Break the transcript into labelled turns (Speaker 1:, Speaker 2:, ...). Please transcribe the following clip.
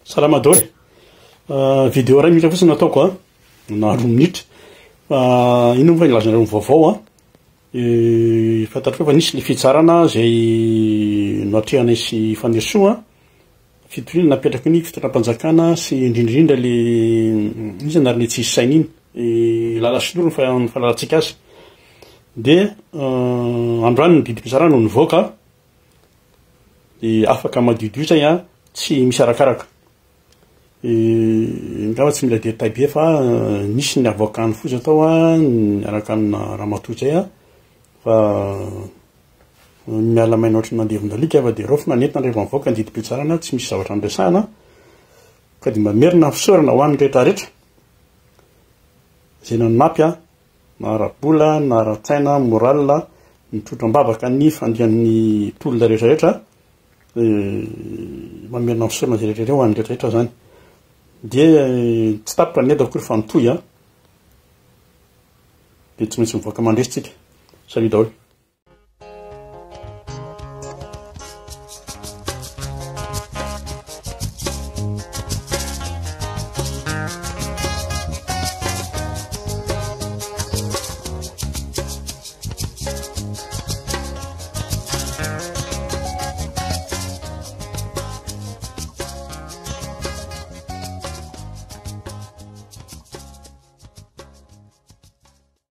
Speaker 1: Salama daholo. Vidéo ray mila fotsiny nataoko a na 2 minitra. Ino fa ilazana ny vaovao a. Fantatro fa nisy le fitsarana zay noatrehana sy fanesoa fitoriana napetraky ny fitondram-panjakana sy indrindrindra le izy anarany tsisy saina iny lala sinoro ny fahalalantsika azy. De androany ny didim-pitsarana no nivoaka de afaka madiodio zay a tsy misy arakaraka. Ngamba tsy mila détail be fa nisy ny avoakany fotsy atao a araka amina ramatoa zay a fa miala maina ohatry nandevindalika fa de rofona nentina rehefa mivoaka ny didim-pitsarana tsy misy zavatra andresahana ka de mamerina fisaorana ho an'ny rehetrarehetra zay nanapy a na ara-bola na ara-tsaina moral mitrotram-bavaka ny fandian'ny tolona rehetrarehetra mamerina fisaorana zay rehetrarehetra ho an'ny rehetrarehetra zany de tsy tapitra ny edako kory fa mitohy a de tsy maintsy mivoaka mandresitsika. Salut daholo.